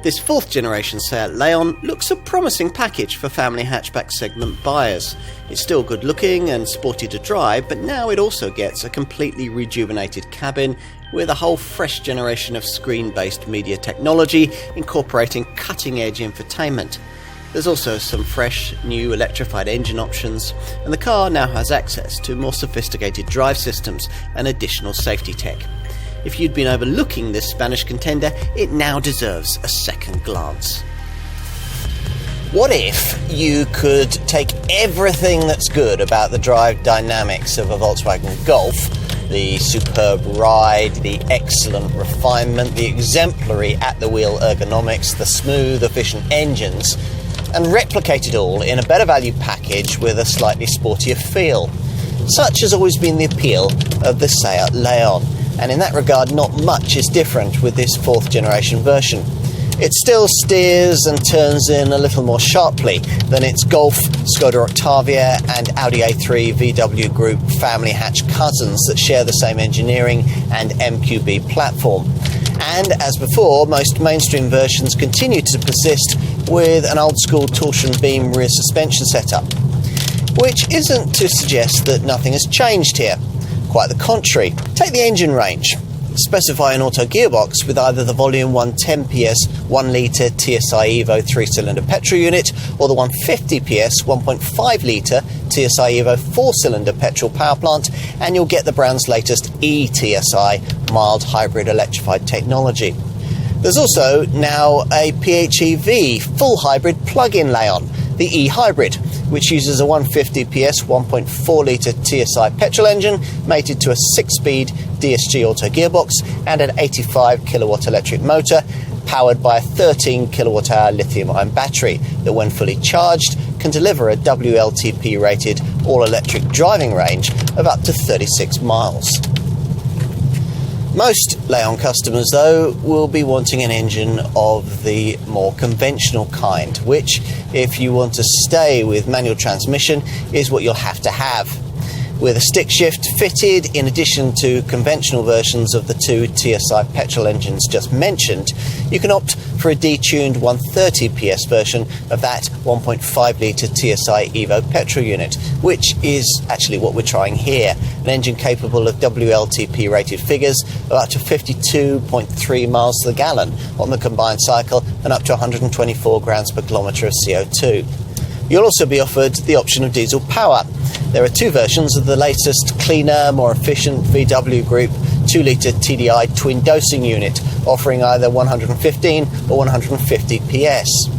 This fourth generation Seat Leon looks a promising package for family hatchback segment buyers. It's still good looking and sporty to drive, but now it also gets a completely rejuvenated cabin with a whole fresh generation of screen-based media technology incorporating cutting-edge infotainment. There's also some fresh, new electrified engine options, and the car now has access to more sophisticated drive systems and additional safety tech. If you'd been overlooking this Spanish contender, it now deserves a second glance. What if you could take everything that's good about the drive dynamics of a Volkswagen Golf, the superb ride, the excellent refinement, the exemplary at-the-wheel ergonomics, the smooth, efficient engines, and replicate it all in a better value package with a slightly sportier feel? Such has always been the appeal of the Seat Leon. And in that regard, not much is different with this fourth generation version. It still steers and turns in a little more sharply than its Golf, Skoda Octavia and Audi A3 VW Group family hatch cousins that share the same engineering and MQB platform. And as before, most mainstream versions continue to persist with an old school torsion beam rear suspension setup, which isn't to suggest that nothing has changed here. Quite the contrary. Take the engine range. Specify an auto gearbox with either the volume 110 PS 1 litre TSI Evo 3-cylinder petrol unit or the 150 PS 1.5 litre TSI Evo 4-cylinder petrol power plant, and you'll get the brand's latest e-TSI mild hybrid electrified technology. There's also now a PHEV full hybrid plug-in Leon, the e-hybrid, which uses a 150 PS 1.4 litre TSI petrol engine mated to a 6-speed DSG auto gearbox and an 85 kilowatt electric motor powered by a 13 kilowatt hour lithium-ion battery that, when fully charged, can deliver a WLTP rated all-electric driving range of up to 36 miles. Most Leon customers, though, will be wanting an engine of the more conventional kind, which, if you want to stay with manual transmission, is what you'll have to have. With a stick shift fitted, in addition to conventional versions of the two TSI petrol engines just mentioned, you can opt for a detuned 130 PS version of that 1.5 litre TSI Evo petrol unit, which is actually what we're trying here. An engine capable of WLTP rated figures of up to 52.3 miles to the gallon on the combined cycle and up to 124 grams per kilometre of CO2. You'll also be offered the option of diesel power. There are two versions of the latest, cleaner, more efficient VW Group 2-litre TDI twin dosing unit, offering either 115 or 150 PS.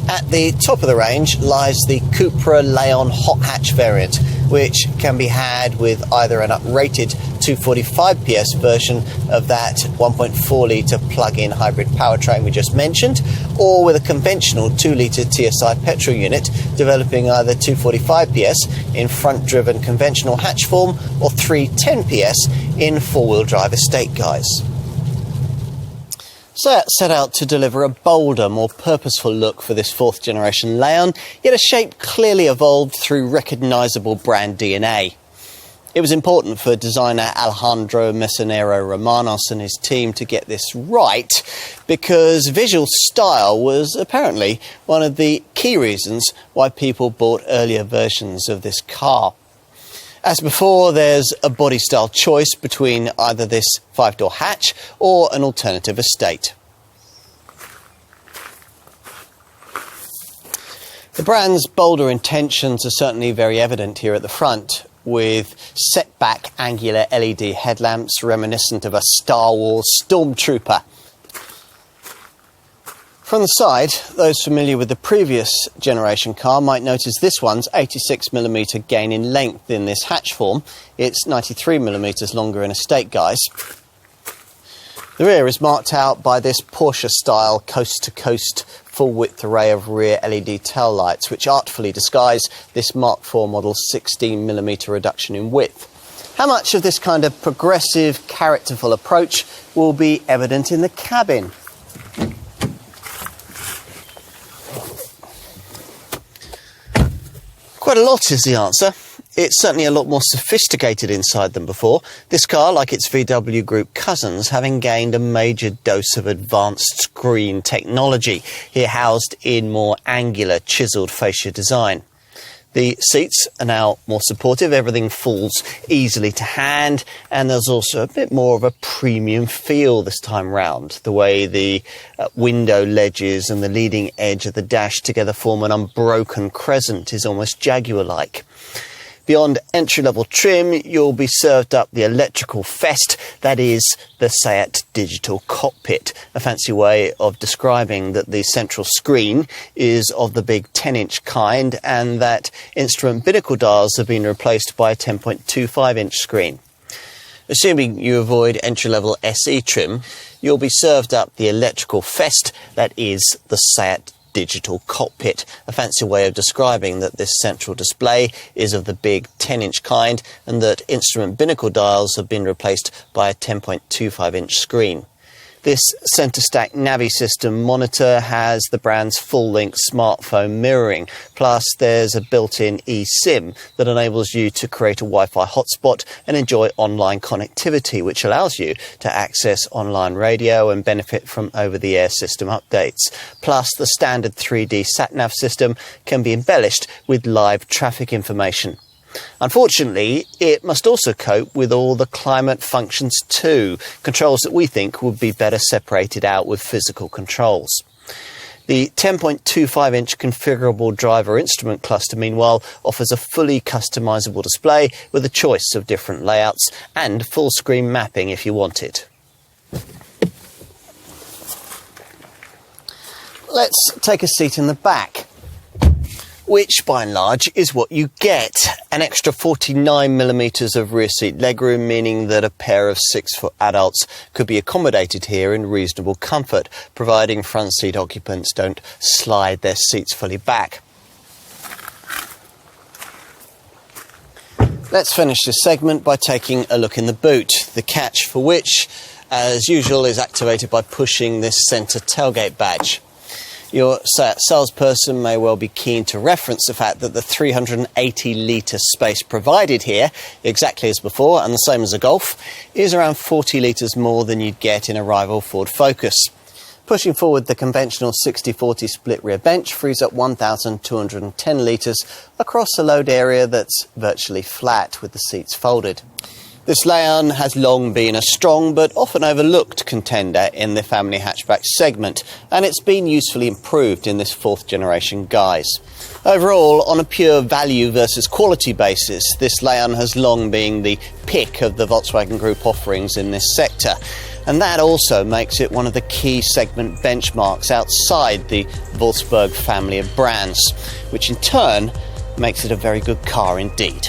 At the top of the range lies the Cupra Leon hot hatch variant, which can be had with either an uprated 245 PS version of that 1.4 litre plug-in hybrid powertrain we just mentioned, or with a conventional 2 litre TSI petrol unit developing either 245 PS in front-driven conventional hatch form or 310 PS in four-wheel drive estate guise. Seat set out to deliver a bolder, more purposeful look for this fourth generation Leon, yet a shape clearly evolved through recognisable brand DNA. It was important for designer Alejandro Mesonero Romanos and his team to get this right, because visual style was apparently one of the key reasons why people bought earlier versions of this car. As before, there's a body style choice between either this 5-door hatch or an alternative estate. The brand's bolder intentions are certainly very evident here at the front, with set-back angular LED headlamps reminiscent of a Star Wars stormtrooper. From the side, those familiar with the previous generation car might notice this one's 86mm gain in length in this hatch form. It's 93mm longer in estate guise. The rear is marked out by this Porsche-style coast-to-coast full-width array of rear LED tail lights, which artfully disguise this Mark IV model's 16mm reduction in width. How much of this kind of progressive, characterful approach will be evident in the cabin? Quite a lot is the answer. it's certainly a lot more sophisticated inside than before. This car, like its VW Group cousins, having gained a major dose of advanced screen technology, here housed in more angular, chiselled fascia design. The seats are now more supportive, everything falls easily to hand, and there's also a bit more of a premium feel this time round. The way the window ledges and the leading edge of the dash together form an unbroken crescent is almost Jaguar-like. Beyond entry-level trim, you'll be served up the electrical fest, that is, the Seat Digital Cockpit, a fancy way of describing that the central screen is of the big 10-inch kind and that instrument binnacle dials have been replaced by a 10.25-inch screen. Assuming you avoid entry-level SE trim, you'll be served up the electrical fest, that is, the Seat Digital Cockpit, a fancy way of describing that this central display is of the big 10-inch kind and that instrument binnacle dials have been replaced by a 10.25-inch screen. This centre-stack Navi system monitor has the brand's full-length smartphone mirroring, plus there's a built-in eSIM that enables you to create a Wi-Fi hotspot and enjoy online connectivity, which allows you to access online radio and benefit from over-the-air system updates. Plus, the standard 3D sat-nav system can be embellished with live traffic information. Unfortunately, it must also cope with all the climate functions too, controls that we think would be better separated out with physical controls. The 10.25-inch configurable driver instrument cluster, meanwhile, offers a fully customisable display with a choice of different layouts and full-screen mapping if you want it. Let's take a seat in the back, which by and large is what you get. An extra 49mm of rear seat legroom, meaning that a pair of 6-foot adults could be accommodated here in reasonable comfort, providing front seat occupants don't slide their seats fully back. Let's finish this segment by taking a look in the boot, the catch for which, as usual, is activated by pushing this centre tailgate badge. Your Seat salesperson may well be keen to reference the fact that the 380-litre space provided here, exactly as before and the same as a Golf, is around 40 litres more than you'd get in a rival Ford Focus. Pushing forward the conventional 60-40 split rear bench frees up 1,210 litres across a load area that's virtually flat with the seats folded. This Leon has long been a strong but often overlooked contender in the family hatchback segment, and it's been usefully improved in this fourth generation guise. Overall, on a pure value versus quality basis, this Leon has long been the pick of the Volkswagen Group offerings in this sector, and that also makes it one of the key segment benchmarks outside the Wolfsburg family of brands, which in turn makes it a very good car indeed.